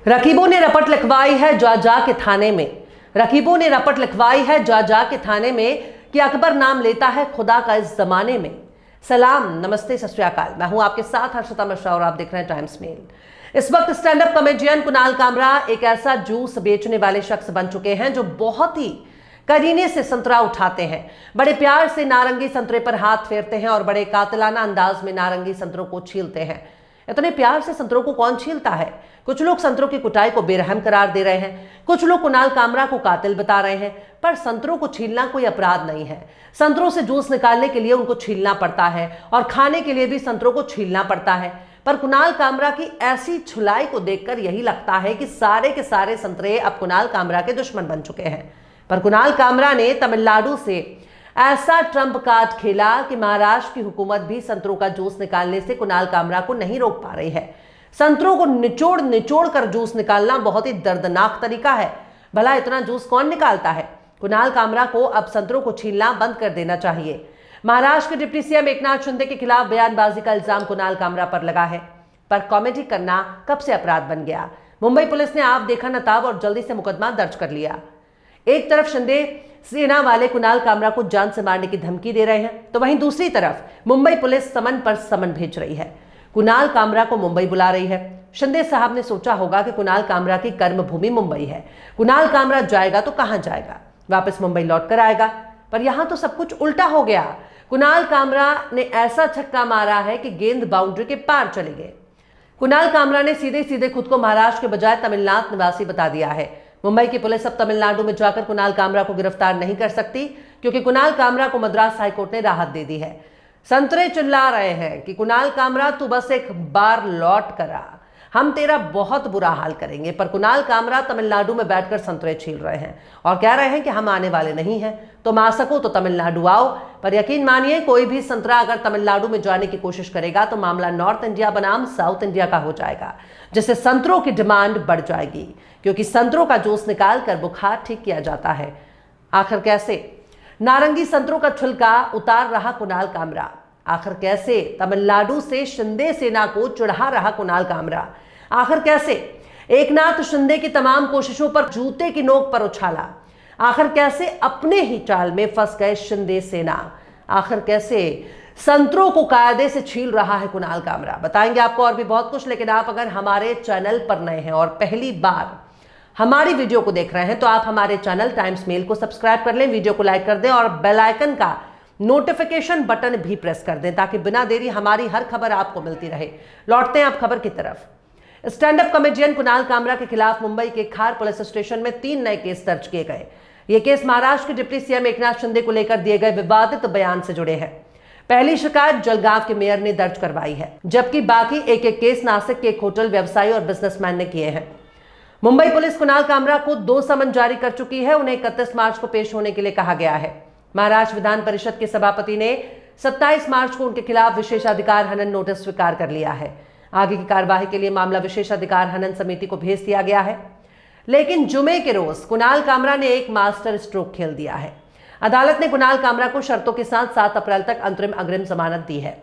रकीबों ने रपट लिखवाई है जा जा के थाने में। रकीबों ने रपट लिखवाई है जा जा के थाने में कि अकबर नाम लेता है खुदा का इस जमाने में। सलाम, नमस्ते, सत श्री अकाल। मैं हूं आपके साथ हर्षिता मिश्रा और आप देख रहे हैं टाइम्स मेल। इस वक्त stand up comedian Kunal Kamra एक ऐसा जूस बेचने वाले शख्स बन चुके हैं जो बहुत ही करीने से संतरा उठाते हैं, बड़े प्यार से नारंगी संतरे पर हाथ फेरते हैं और बड़े कातिलाना अंदाज में नारंगी संतरों को छीलते हैं। इतने प्यार से संतरों को कौन छीलता है? कुछ लोग संतरों की कुटाई को बेरहम करार दे रहे हैं, कुछ लोग कुणाल कामरा को कातिल बता रहे हैं, पर संतरों को छीलना कोई अपराध नहीं है। संतरों से जूस निकालने के लिए उनको छीलना पड़ता है और खाने के लिए भी संतरों को छीलना पड़ता है। पर कुणाल कामरा की ऐसी छुलाई को देखकर यही लगता है कि सारे के सारे संतरे अब कुणाल कामरा के दुश्मन बन चुके हैं। पर कुणाल कामरा ने तमिलनाडु से ऐसा ट्रंप कार्ड खेला कि महाराष्ट्र की हुकूमत भी संतरों का जूस निकालने से कुणाल कामरा को नहीं रोक पा रही है। संतरों को निचोड़ निचोड़ कर जूस निकालना बहुत ही दर्दनाक तरीका है। भला इतना जूस कौन निकालता है? कुणाल कामरा को अब संतरों को छीलना बंद कर देना चाहिए। महाराष्ट्र के डिप्टी सीएम एकनाथ शिंदे के खिलाफ बयानबाजी का इल्जाम कुणाल कामरा पर लगा है, पर कॉमेडी करना कब से अपराध बन गया? मुंबई पुलिस ने आप देखा न ताब और जल्दी से मुकदमा दर्ज कर लिया। एक तरफ शिंदे सेना वाले कुणाल कामरा को जान से मारने की धमकी दे रहे हैं, तो वहीं दूसरी तरफ मुंबई पुलिस समन पर समन भेज रही है। कुणाल कामरा को मुंबई बुला रही है। शिंदे साहब ने सोचा होगा कि कुणाल कामरा की कर्म भूमि मुंबई है, कुणाल कामरा जाएगा तो कहां जाएगा? वापस मुंबई लौट कर आएगा। पर यहां तो सब कुछ उल्टा हो गया। कुणाल कामरा ने ऐसा छक्का मारा है कि गेंद बाउंड्री के पार चले गए। कुणाल कामरा ने सीधे सीधे खुद को महाराष्ट्र के बजाय तमिलनाडु निवासी बता दिया है। मुंबई की पुलिस अब तमिलनाडु में जाकर कुणाल कामरा को गिरफ्तार नहीं कर सकती, क्योंकि कुणाल कामरा को मद्रास हाईकोर्ट ने राहत दे दी है। संतरे चिल्ला रहे हैं कि कुणाल कामरा तू बस एक बार लौट कर आ, हम तेरा बहुत बुरा हाल करेंगे। पर कुणाल कामरा तमिलनाडु में बैठकर संतरे छील रहे हैं और कह रहे हैं कि हम आने वाले नहीं हैं, तुम आ सको तो तमिलनाडु आओ। पर यकीन मानिए, कोई भी संतरा अगर तमिलनाडु में जाने की कोशिश करेगा तो मामला नॉर्थ इंडिया बनाम साउथ इंडिया का हो जाएगा, जिससे संतरों की डिमांड बढ़ जाएगी, क्योंकि संतरों का जूस निकाल कर बुखार ठीक किया जाता है। आखिर कैसे नारंगी संतरों का छिलका उतार रहा कुणाल कामरा? आखिर कैसे तमिलनाडु से शिंदे सेना को चिढ़ा रहा कुणाल कामरा? आखिर कैसे एकनाथ शिंदे की तमाम कोशिशों पर जूते की नोक पर उछाला? आखिर कैसे अपने ही चाल में फंस गए शिंदे सेना? आखिर कैसे संतरों को कायदे से छील रहा है कुणाल कामरा? बताएंगे आपको और भी बहुत कुछ। लेकिन आप अगर हमारे चैनल पर नए हैं और पहली बार हमारी वीडियो को देख रहे हैं तो आप हमारे चैनल टाइम्स मेल को सब्सक्राइब कर लें, वीडियो को लाइक कर दें और बेल आइकन का नोटिफिकेशन बटन भी प्रेस कर दें, ताकि बिना देरी हमारी हर खबर आपको मिलती रहे। लौटते हैं आप खबर की तरफ। Stand up comedian Kunal Kamra के खिलाफ मुंबई के खार पुलिस स्टेशन में 3 नए केस दर्ज किए गए। ये केस महाराष्ट्र के डिप्टी सीएम एकनाथ शिंदे को लेकर दिए गए विवादित बयान से जुड़े हैं। पहली शिकायत जलगांव के मेयर ने दर्ज करवाई है, जबकि बाकी एक एक केस नासिक के एक होटल व्यवसायी और बिजनेसमैन ने किए हैं। मुंबई पुलिस कुणाल कामरा को 2 समन जारी कर चुकी है। उन्हें 31 मार्च को पेश होने के लिए कहा गया है। महाराष्ट्र विधान परिषद के सभापति ने 27 मार्च को उनके खिलाफ विशेषाधिकार हनन नोटिस स्वीकार कर लिया है। आगे की कार्यवाही के लिए मामला विशेषाधिकार हनन समिति को भेज दिया गया है। लेकिन जुमे के रोज कुणाल कामरा ने एक मास्टर स्ट्रोक खेल दिया है। अदालत ने कुणाल कामरा को शर्तों के साथ 7 अप्रैल तक अंतरिम अग्रिम जमानत दी है।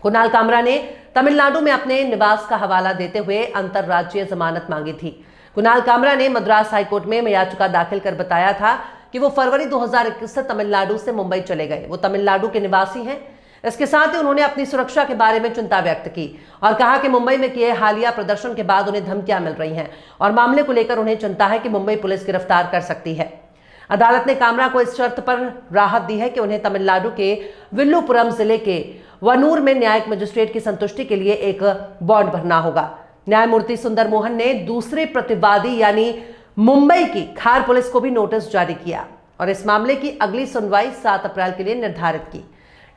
कुणाल कामरा ने तमिलनाडु में अपने निवास का हवाला देते हुए अंतर्राज्यीय जमानत मांगी थी। कुणाल कामरा ने मद्रास हाईकोर्ट में याचिका दाखिल कर बताया था कि वो फरवरी 2021 से तमिलनाडु से मुंबई चले गए। वो तमिलनाडु के निवासी हैं। इसके साथ ही उन्होंने अपनी सुरक्षा के बारे में चिंता व्यक्त की और कहा कि मुंबई में किए हालिया प्रदर्शन के बाद उन्हें धमकियां मिल रही हैं और मामले को लेकर उन्हें चिंता है कि मुंबई पुलिस गिरफ्तार कर सकती है। अदालत ने कामरा को इस शर्त पर राहत दी है कि उन्हें तमिलनाडु के विल्लुपुरम जिले के वनूर में न्यायिक मजिस्ट्रेट की संतुष्टि के लिए एक बॉन्ड भरना होगा। न्यायमूर्ति सुंदर मोहन ने दूसरे प्रतिवादी यानी मुंबई की खार पुलिस को भी नोटिस जारी किया और इस मामले की अगली सुनवाई 7 अप्रैल के लिए निर्धारित की।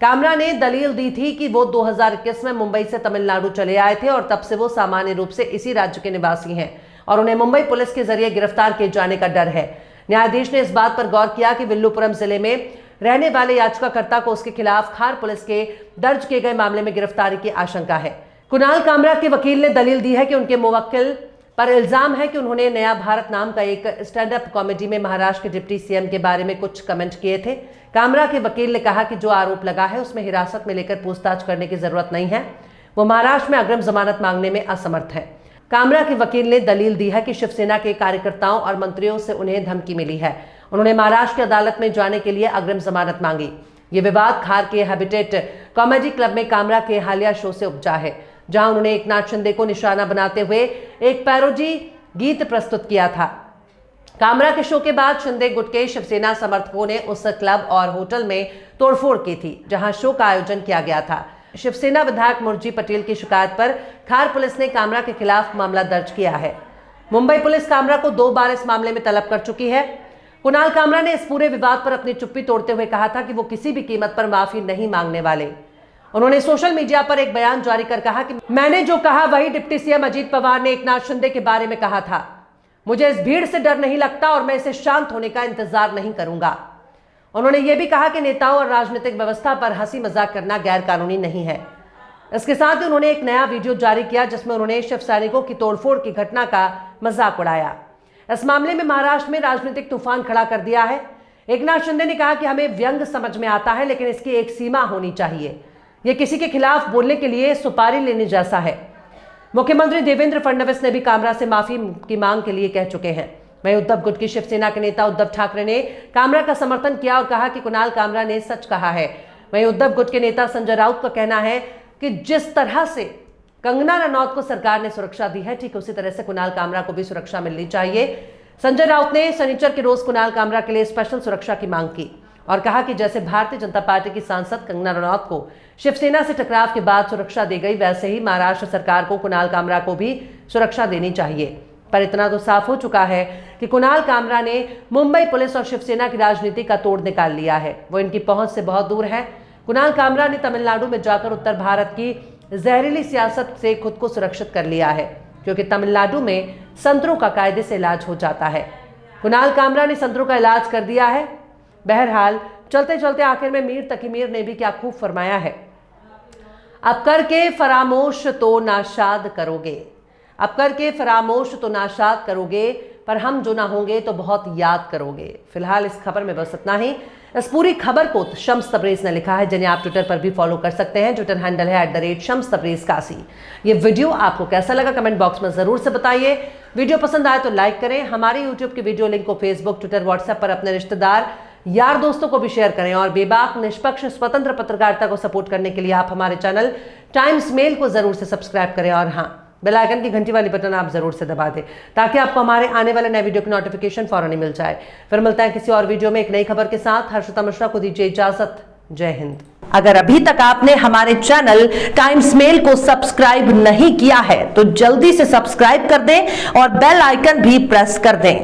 कामरा ने दलील दी थी कि वो 2021 में मुंबई से तमिलनाडु चले आए थे और तब से वो सामान्य रूप से इसी राज्य के निवासी हैं और उन्हें मुंबई पुलिस के जरिए गिरफ्तार किए जाने का डर है। न्यायाधीश ने इस बात पर गौर किया कि विल्लुपुरम जिले में रहने वाले याचिकाकर्ता को उसके खिलाफ खार पुलिस के दर्ज किए गए मामले में गिरफ्तारी की आशंका है। कुणाल कामरा के वकील ने दलील दी है कि उनके मुवक्किल पर इल्जाम है कि उन्होंने नया भारत नाम का एक स्टैंड अप कॉमेडी में महाराष्ट्र के डिप्टी सीएम के बारे में कुछ कमेंट किए थे। कामरा के वकील ने कहा कि जो आरोप लगा है उसमें हिरासत में लेकर पूछताछ करने की जरूरत नहीं है। वो महाराष्ट्र में अग्रिम जमानत मांगने में असमर्थ है। कामरा के वकील ने दलील दी है कि शिवसेना के कार्यकर्ताओं और मंत्रियों से उन्हें धमकी मिली है। उन्होंने महाराष्ट्र की अदालत में जाने के लिए अग्रिम जमानत मांगी। ये विवाद खार के हैबिटेट कॉमेडी क्लब में कामरा के हालिया शो से उपजा है, जहां उन्होंने एकनाथ शिंदे को निशाना बनाते हुए एक पैरोडी गीत प्रस्तुत किया था। कामरा के शो के बाद शिंदे गुट के शिवसेना समर्थकों ने उस क्लब और होटल में तोड़फोड़ की थी, जहां शो का आयोजन किया गया था। शिवसेना विधायक मुरजी पटेल की शिकायत पर खार पुलिस ने कामरा के खिलाफ मामला दर्ज किया है। मुंबई पुलिस कामरा को 2 बार इस मामले में तलब कर चुकी है। कुणाल कामरा ने इस पूरे विवाद पर अपनी चुप्पी तोड़ते हुए कहा था कि वो किसी भी कीमत पर माफी नहीं मांगने वाले। उन्होंने सोशल मीडिया पर एक बयान जारी कर कहा कि मैंने जो कहा वही डिप्टी सीएम अजीत पवार ने एकनाथ शिंदे के बारे में कहा था। मुझे इस भीड़ से डर नहीं लगता और मैं इसे शांत होने का इंतजार नहीं करूंगा। उन्होंने ये भी कहा कि नेताओं और राजनीतिक व्यवस्था पर हंसी मजाक करना गैर कानूनी नहीं है। इसके साथ ही उन्होंने एक नया वीडियो जारी किया जिसमें उन्होंने शिव सैनिकों की तोड़फोड़ की घटना का मजाक उड़ाया। इस मामले में महाराष्ट्र में राजनीतिक तूफान खड़ा कर दिया है। एकनाथ शिंदे ने कहा कि हमें व्यंग समझ में आता है, लेकिन इसकी एक सीमा होनी चाहिए। यह किसी के खिलाफ बोलने के लिए सुपारी लेने जैसा है। मुख्यमंत्री देवेंद्र फडणवीस ने भी कामरा से माफी की मांग के लिए कह चुके हैं। वहीं उद्धव गुट की शिवसेना के नेता उद्धव ठाकरे ने कामरा का समर्थन किया और कहा कि कुणाल कामरा ने सच कहा है। वहीं उद्धव गुट के नेता संजय राउत का कहना है कि जिस तरह से कंगना रनौत को सरकार ने सुरक्षा दी है, ठीक उसी तरह से कुणाल कामरा को भी सुरक्षा मिलनी चाहिए। संजय राउत ने शनिचर के रोज कुणाल कामरा के लिए स्पेशल सुरक्षा की मांग की और कहा कि जैसे भारतीय जनता पार्टी की सांसद कंगना रनौत को शिवसेना से टकराव के बाद सुरक्षा दी गई, वैसे ही महाराष्ट्र सरकार को कुणाल कामरा को भी सुरक्षा देनी चाहिए। पर इतना तो साफ हो चुका है कि कुणाल कामरा ने मुंबई पुलिस और शिवसेना की राजनीति का तोड़ निकाल लिया है। वो इनकी पहुंच से बहुत दूर है। कुणाल कामरा ने तमिलनाडु में जाकर उत्तर भारत की जहरीली सियासत से खुद को सुरक्षित कर लिया है, क्योंकि तमिलनाडु में संतरों का कायदे से इलाज हो जाता है। कुणाल कामरा ने संतरों का इलाज कर दिया है। बहरहाल चलते चलते आखिर में मीर तकीमीर ने भी क्या खूब फरमाया है, अब करके फरामोश तो नाशाद करोगे, अब करके फरामोश तो नाशाद करोगे, पर हम जो ना होंगे तो बहुत याद करोगे। फिलहाल इस खबर में बस इतना ही। इस पूरी खबर को शम्स तबरेज ने लिखा है, जिन्हें आप ट्विटर पर भी फॉलो कर सकते हैं। ट्विटर हैंडल है @ShamsTabrizKasi। ये वीडियो आपको कैसा लगा कमेंट बॉक्स में जरूर से बताइए। वीडियो पसंद आए तो लाइक करें। हमारे यूट्यूब के वीडियो लिंक को फेसबुक, ट्विटर, व्हाट्सएप पर अपने रिश्तेदार, यार दोस्तों को भी शेयर करें। और बेबाक, निष्पक्ष, स्वतंत्र पत्रकारिता को सपोर्ट करने के लिए आप हमारे चैनल टाइम्स मेल को जरूर से सब्सक्राइब करें। और हाँ, बेल आइकन की घंटी वाली बटन आप जरूर से दबा दें, ताकि आपको हमारे आने वाले नए वीडियो की नोटिफिकेशन फौरन ही मिल जाए। फिर मिलते हैं किसी और वीडियो में एक नई खबर के साथ। हर्षिता मिश्रा को दीजिए इजाजत। जय हिंद। अगर अभी तक आपने हमारे चैनल टाइम्स मेल को सब्सक्राइब नहीं किया है तो जल्दी से सब्सक्राइब कर दें और बेल आइकन भी प्रेस कर दें।